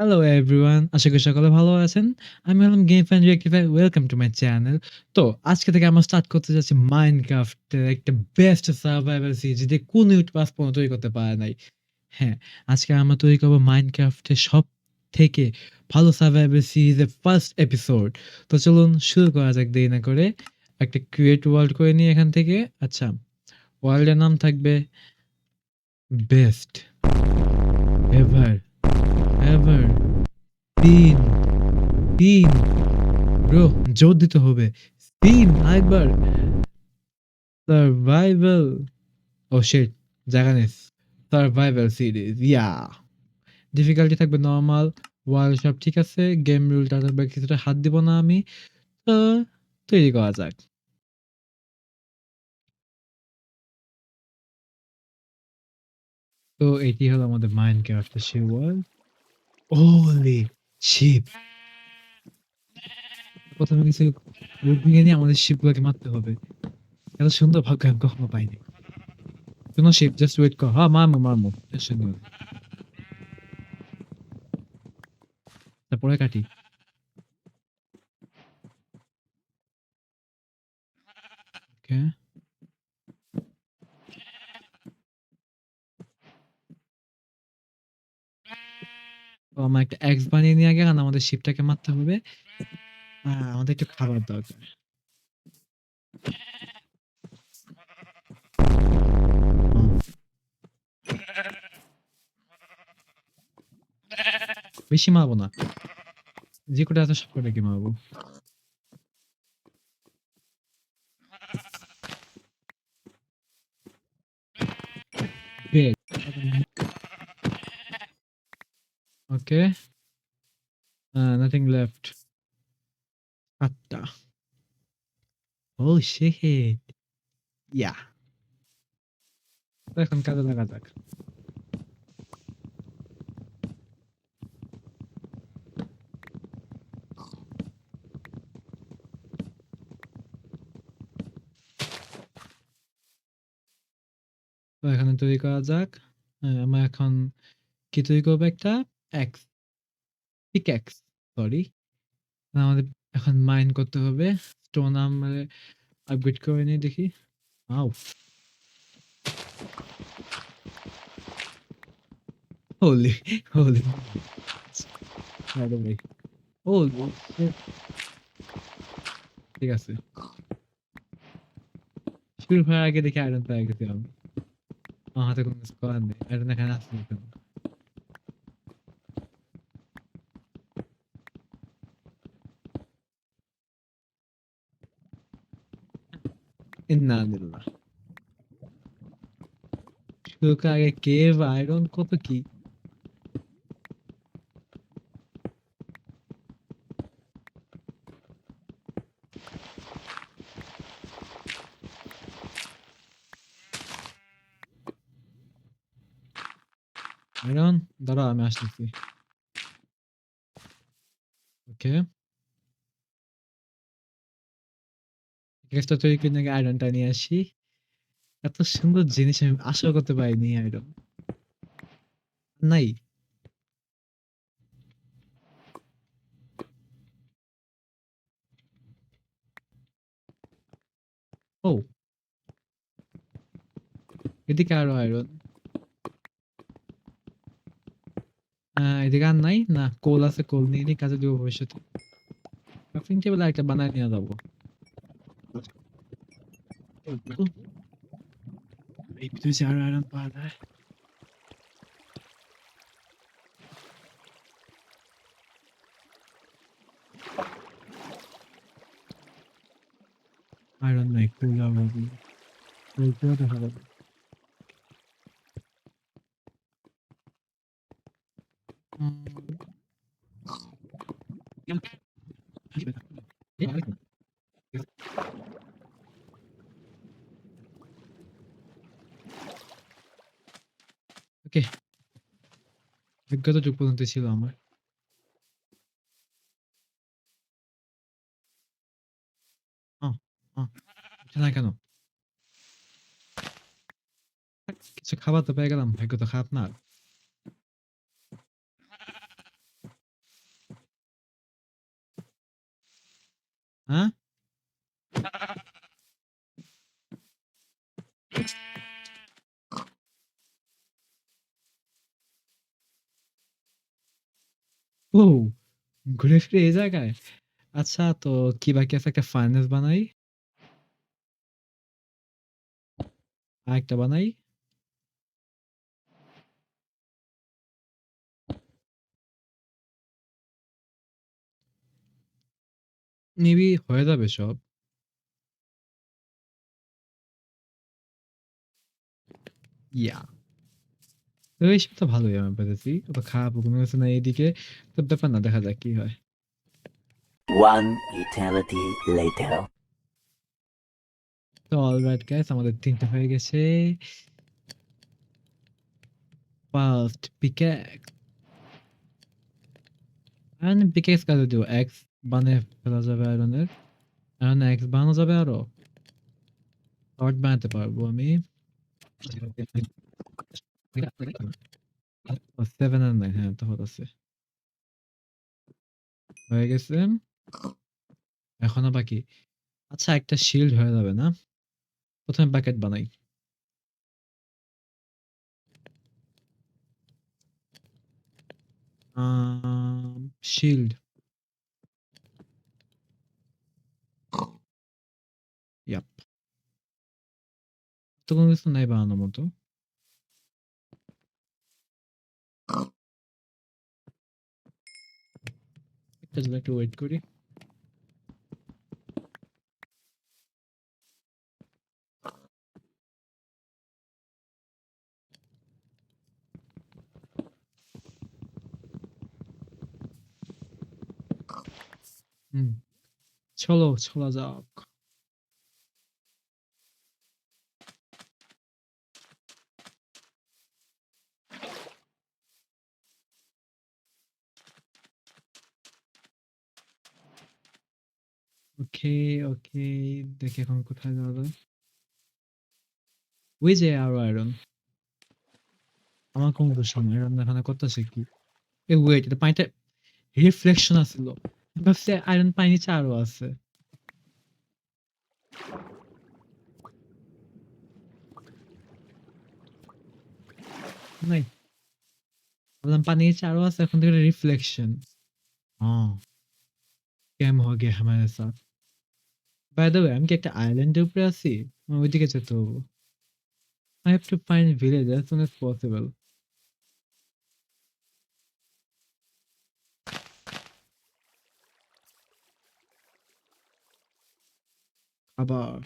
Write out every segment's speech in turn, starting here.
Hello everyone, আশা করি সকলে ভালো আছেন। আমি হলাম Game Fan Reactify. Welcome to my channel. তো আজকে থেকে আমরা স্টার্ট করতে যাচ্ছি মাইনক্রাফটের একটা বেস্ট সার্ভাইভাল সিরিজ যেটা কোন ইউটিউব আজ পর্যন্ত তৈরি করতে পারে নাই। হ্যাঁ, আজকে আমরা তৈরি করবো মাইনক্রাফটের সব থেকে ভালো সার্ভাইভাল সিরিজের ফার্স্ট এপিসোড। তো চলুন শুরু করা যাক দেরি না করে। একটা ক্রিয়েট ওয়ার্ল্ড করে নিই এখান থেকে। আচ্ছা, ওয়ার্ল্ডের নাম থাকবে বেস্ট এভার এভার তিন তিন ব্রো, জোর দিতে হবে। তিন আরেকবার সার্ভাইভাল। ও শিট, জায়গা নেই। সার্ভাইভাল সিরিজ, ইয়া। ডিফিকাল্টি থাকবে নরমাল, ওয়াল সব ঠিক আছে। গেম রুল টাটার কিছুটা হাত দিব না আমি। তো তৈরি করা যাক। তো এটি হলো আমাদের মাইনক্রাফটের সেই ওয়ার্ল্ড। ওলি শিপ। প্রথমে কিছু উড ভেঙে নিয়ে আমাদের শিপগুলোকে মারতে হবে। এত সুন্দর ভাগ্য আমি কখনো পাইনি। কোনো শিপ, জাস্ট ওয়েট কর। হ্যাঁ, মারমু মারমু, টেনশন নিও না। তারপরে কাটি। ওকে, তো আমার একটা এক্স বানিয়ে নিয়ে আগে, কারণ আমাদের শিপটাকে মারতে হবে। আমাদের একটু খাবার দরকার। হুম, বেশি মারবো না, যে কটা আছে সব কটাকে মারবো। বেড, ওকে, নাথিং লেফট। আটটা। ও শিট, ইয়া। এখন কাজে লাগা যাক। তো এখানে তৈরি করা যাক। আমরা এখন কি তৈরি করবো? একটা এক্স, পিক্যাক্স, সরি। আমাদের এখন মাইন করতে হবে। স্টোন আমরা আপগ্রেড করে নিই, দেখি। আউ, হোলি হোলি, ভাই। ও shit, ঠিক আছে। শুরু হওয়ার আগে দেখি আয়রন পেয়ে গেছি আমি। আমার হাতে কোনো কিছু করার নেই, আয়রন এখানে আসছে না কেন? ইন্নালিল্লাহ। শুরু করার আগে কেভ, আয়রন, কত কি। আয়রন, দাঁড়াও আমি আসতেছি। ওকে, গ্যাসটা তৈরি করে নাকি আয়রনটা নিয়ে আসি। এত সুন্দর জিনিস আমি আশা করতে পারিনি। আয়রন নাই। ও, এদিকে আরো আয়রন। এদিকে আর নাই না, কোল আছে, কোল নিয়ে নিই, কাজে দিব ভবিষ্যতে। ক্রাফটিং টেবিল একটা বানায় নিয়ে যাবো। এই ভিতরে যে আরো আয়রন পাওয়া যায়। আয়রন নাই, কোল আবার কোল দেখা যাবে। ওকে, বিজ্ঞতা যুগ পর্যন্ত ছিল আমার। আহ, আহ, উঠছে না কেন? কিছু খাবার তো পেয়ে গেলাম, ভাগ্য তো খারাপ না। হ্যাঁ? ও! ঘুরে ফিরে এই জায়গায়? আচ্ছা তো কি বাকি আছে একটা ফার্নেস বানাই। আরেকটা বানাই। মেবি হয়ে যাবে সব। ইয়া। তো এই সব তো ভালোই আমি পেরেছি। অত খারাপও কোনো কিছু না এইদিকে। তো ব্যাপার না দেখা যাক কি হয়। One eternity later. তো অলরাইট গাইস আমাদের ৩ টা হয়ে গেছে। First pickaxe. আয়রন পিক্যাক্স কাজে দিব। এক্স বানিয়ে ফেলা যাবে আয়রনের। আয়রন এক্স বানানো যাবে আরো। শর্ট বানাতে পারবো আমি। ও 7 আর 9 হ্যাঁ তখন আছে। হয়ে গেছে। এখনো বাকি। আচ্ছা একটা শিল্ড হয়ে যাবে না? ১ম এ বাকেট বানাই। শিল্ড। ইয়াপ। তো কোনো কিছু নাই বানানোর মতো। একটু ওয়েট করি। হুম, চলো চলা যাক। ওকে, ওকে। দেখি এখন কোথায় যাওয়া যায়। ওই যে আরো আয়রন। আমার কোনো দোষ নেই। আয়রন এখানে করতেছে কি? এ ওয়েট এটা পানিতে রিফ্লেকশন আছিল। আমি ভাবছি আয়রন পানির নিচে আরো আছে। নাই। ভাবলাম पानी नीचे आरो আছে এখন থেকে রিফ্লেকশন। हाँ, স্ক্যাম हो गया हमारे साथ। বাই দ্য ওয়ে আমি কি একটা আইল্যান্ডের উপরে আছি? আমার ওইদিকে যেতে হবে। I have to find village as soon as possible. আবার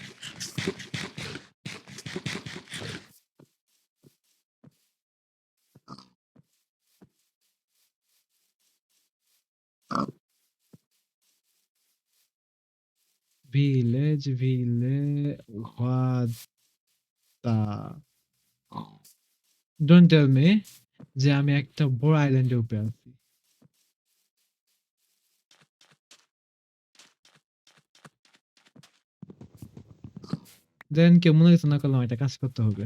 village what the don't tell me যে আমি একটা বড় আইল্যান্ডের উপরে আছি। দেন কেউ মনে কিছু না করলে আমার একটা কাজ করতে হবে।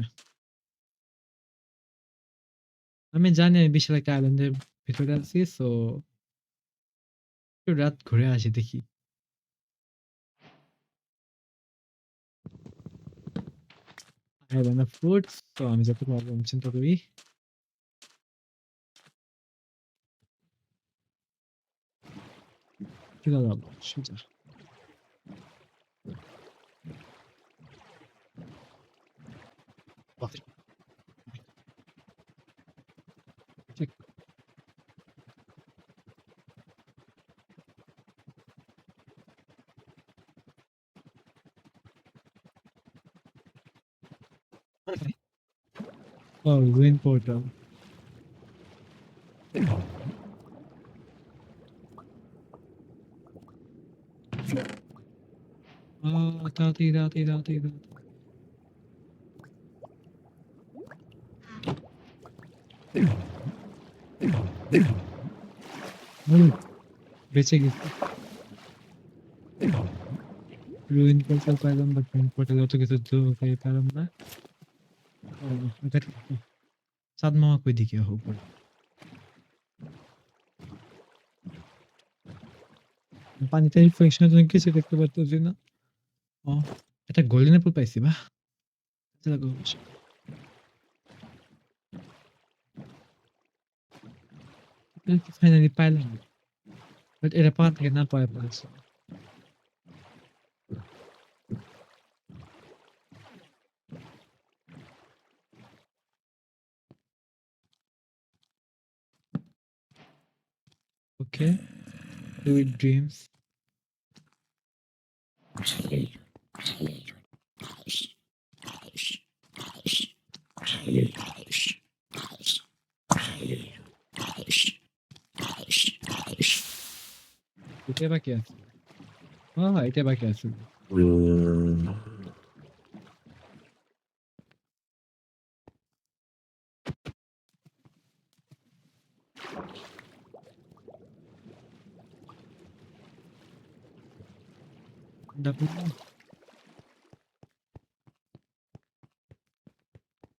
আমি জানি আমি বিশাল একটা আইল্যান্ডের ভিতরে আছি সো একটু রাত ঘুরে আসি দেখি। I have enough food তো আমি যত পারবো আমি চিন্তা করি। চলে যাবো সোজা। ঠিক। Oh, green portal. তাড়াতাড়ি, তাড়াতাড়ি, তাড়াতাড়ি, তাড়াতাড়ি। হুম, বেঁচে গেছি। রুইন পোর্টাল পাইলাম বাট রুইন পোর্টালে অত কিছু ঢুকাই পারলাম না। ও এটা ঠিক আছে। চাঁদ মামা কই দিকে উপরে? পানিতে রিফ্লেকশনের জন্য কিছু দেখতে পারতেছি না। ও, একটা গোল্ডেন অ্যাপল পাইছি, বাহ! কাজে লাগাবো অবশ্য। ফাইনালি পাইলাম। বাট এটা পাওয়া থেকে না পাওয়া পড়েছে। ওকে, সুইট ড্রিমস। এটাই বাকি আছে। এটাই বাকি আছে।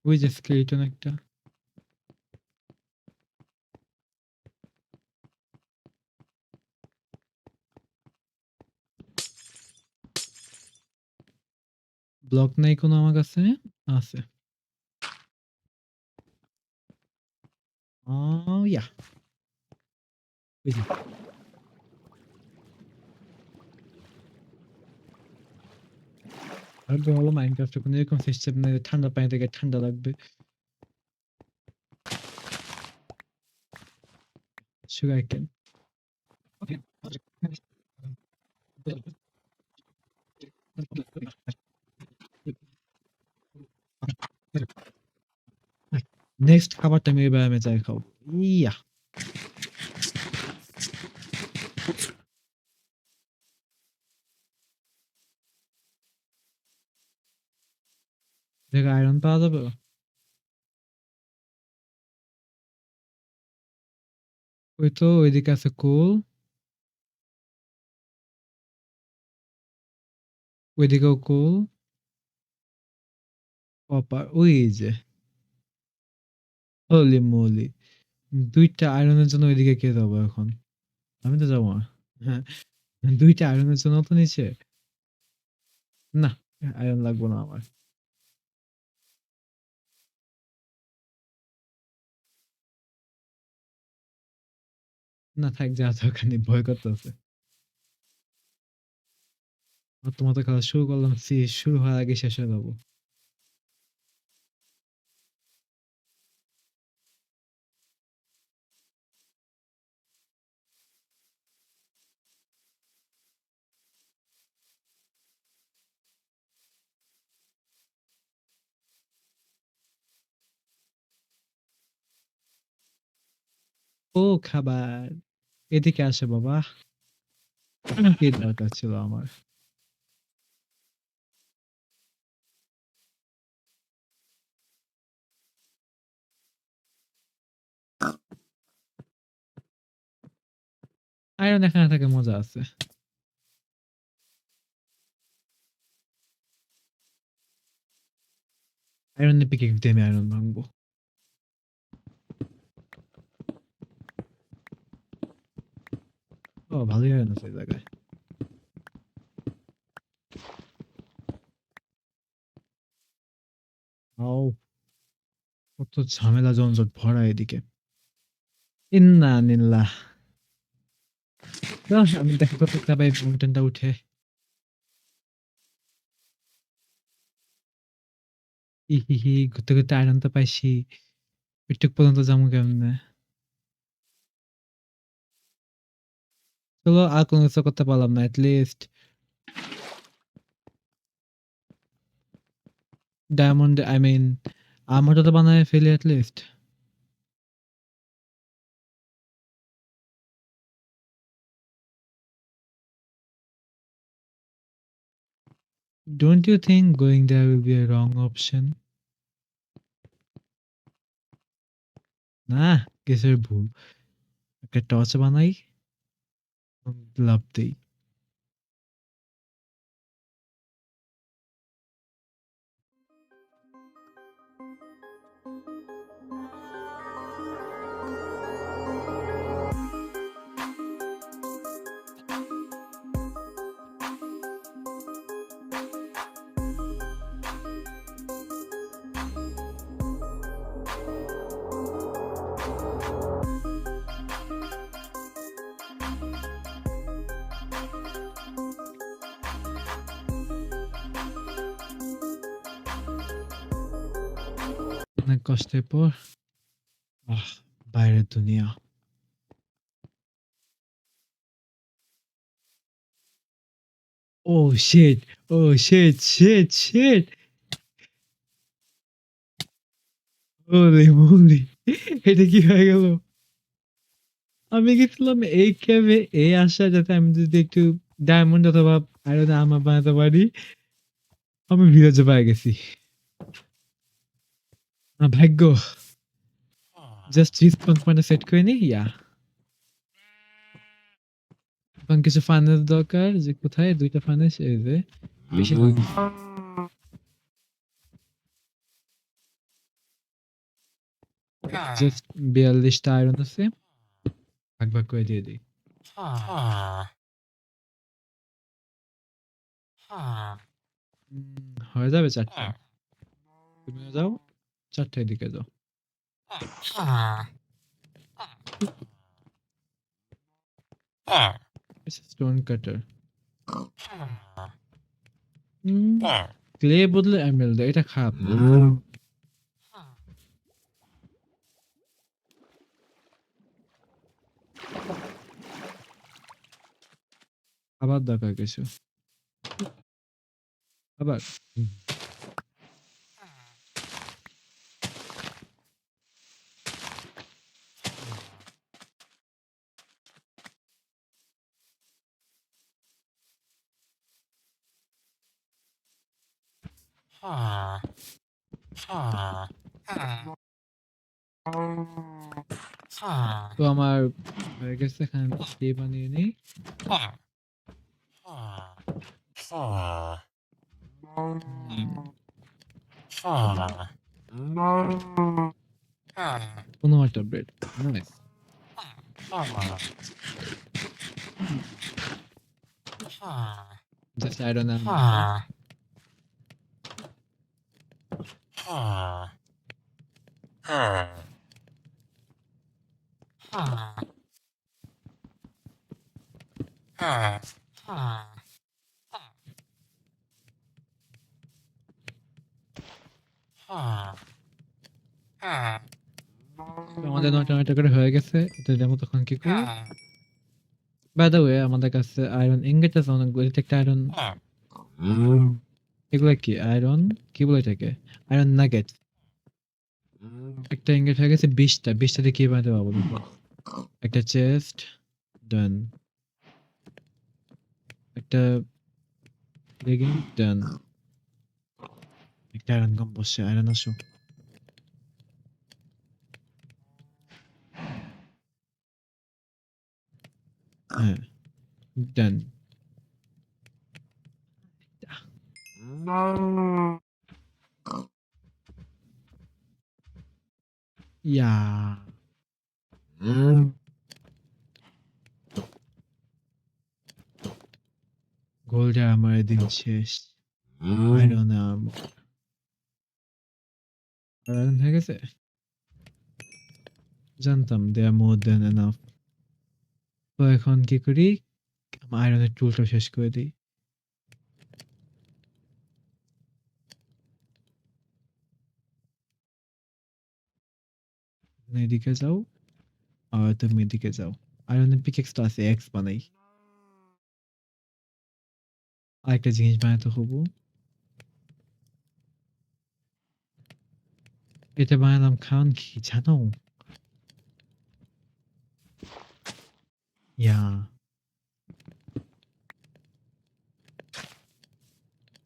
ওই যে স্কেলিটন একটা। ব্লক নাই কোনো আমার কাছে? আছে। ইয়া। ওই যে। ভাগ্য ভালো মাইনক্রাফটে কোনো এরকম সিস্টেম নাই যে ঠান্ডা পানি থেকে ঠান্ডা লাগবে। সুগার কেন। নেক্সট খাবারটা আমি এই ব্যায়ামে যাই খাবো। ইয়া। দেখে আয়রন পাওয়া যাবে? ওই তো ওইদিকে আছে কোল। ওইদিকেও কোল। কপার ওই যে। হোলি মোলি! ২ টা আয়রনের জন্য ওইদিকে কে যাবো এখন? আমি তো যাবো না। হ্যাঁ, ২ টা আয়রনের জন্য তো নিচে? না, আয়রন লাগবে না আমার। না থাক, যাওয়ার দরকার নেই, ভয় করতেছে। তোমার তো খেলা শুরু করলাম, শুরু হওয়ার আগে শেষ হয়ে যাবো। ও খাবার! এদিকে আসে বাবা। কি দরকার ছিল আমার? আয়রন এখানে থাকে মজা আছে। আয়রন দিয়ে পিকে দিয়ে আমি আয়রন ভাঙবো। ভালোই আয়রন আছে এই জায়গায়। আও, কত ঝামেলা ঝঞ্ঝট ভরা এদিকে। ইন্নালিল্লাহ। আমি দেখা করতে চাই মাউন্টেনটা উঠে। ইহিহি, ঘুরতে ঘুরতে আয়রন তো পাইছি। ওইটুক পর্যন্ত যাবো কেমনে? চলো, আর কোনো কিছু করতে পারলাম না, এটলিস্ট ডায়মন্ড, আই মিন আর্মারটা তো বানায় ফেলি at least. Don't you think going there will be a wrong option? না, কিসের ভুল? একটা টর্চ বানাই, লাভ দেই। অনেক কষ্টের পর বাইরের দুনিয়া। Oh shit! Oh shit! Shit! Shit! Holy moly! এটা কি হয়ে গেল? আমি গেছিলাম এই ক্যাভে এই আশায় যাতে আমি যদি একটু ডায়মন্ড অথবা আয়রন আর্মার বানাতে পারি। আমি ভিলেজে পেয়ে গেছি। ভাগ্য। জাস্ট রিসপন্স পয়েন্টে সেট করে নিই। এখন কিছু ফার্নেস দরকার, যে কোথায় ২ টা ফার্নেস এই যে বেশি না। জাস্ট ৪২ টা আয়রন আছে। ভাগ করে দিয়ে দিই। হয়ে যাবে ৪ টা। তুমিও যাও, ৪ টার দিকে যাও। স্টোন কাটার। ক্লে বদলে এমেরাল্ড, এটা খারাপ না। আবার দরকার কিছু। আবার তো আমার হয়ে গেছে, এখানে ক্লে বানিয়ে নিই। কোনো একটা bread. Nice. Just iron armour. আমাদের ৯ টা ৯ টা করে হয়ে গেছে। এটা যাবো তখন কি করি? বাই দ্য ওয়ে আমাদের কাছে আয়রন ইনগট আছে অনেকগুলো। এটা একটা আয়রন। এগুলা কি? আয়রন কি বলে এটাকে? Iron nugget. একটা ইনগট হয়ে গেছে ২০ টা। ২০ টা দিয়ে কি বানাতে পারবো দেখো। একটা চেস্ট ডান। একটা লেগিং ডান। একটা আয়রন কম্পোস্ট আয়রন আসো। হ্যাঁ, ডান। ইয়া গোল্ড আর্মার দিন শেষ। Iron armour. আয়রন হয়ে গেছে? জানতাম দে আর মোর দেন এনাফ। তো এখন কি করি? আয়রনের টুলটা শেষ করে দিই। এদিকে যাও আর তুমি এদিকে যাও। আয়রনের পিকেক্সটা আছে, এক্স বানাই। আরেকটা জিনিস বানাতে হবো। এটা বানালাম কারণ কি জানো? ইয়া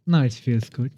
now it feels good.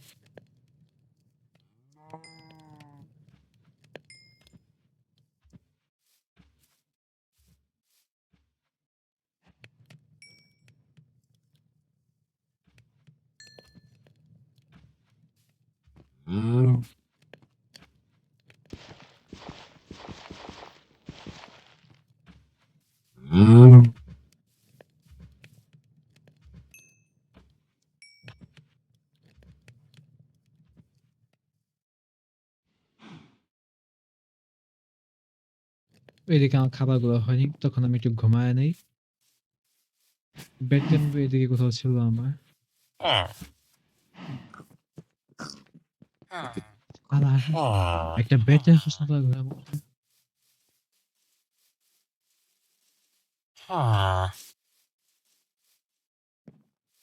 এদিকে আমার খাবারগুলো হয়নি, তখন আমি একটু ঘুমায় নেই। বেড টেম্পো এদিকে কোথাও ছিল আমার। আবার একটা বেটার প্রশ্ন করবো আমাকে।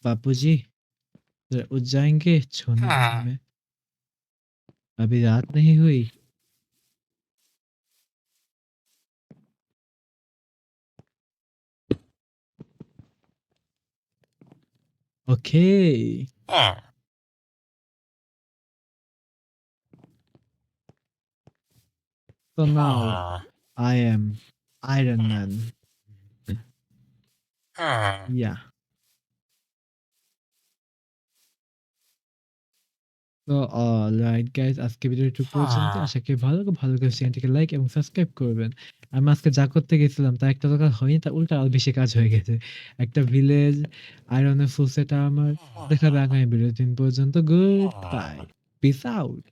बापूजी, ज़रा उठ जाएँगे? सोने दो हमें, अभी रात नहीं हुई। Okay, so now I am Iron Man. Yeah. তো অলরাইট গাইস, আজকে ভিডিও এটুকু পর্যন্ত। আশা করি ভালো লাগলে ভালো করে চ্যানেলটিকে লাইক এবং সাবস্ক্রাইব করবেন। আমি আজকে যা করতে গেছিলাম তার একটা তো কাজ হয়নি, তার উল্টা আরো বেশি কাজ হয়ে গেছে। একটা ভিলেজ, আয়রনের ফুল সেট আর্মার। দেখা হবে আগামী ভিডিও। দিন পর্যন্ত গুড বাই। Piece out.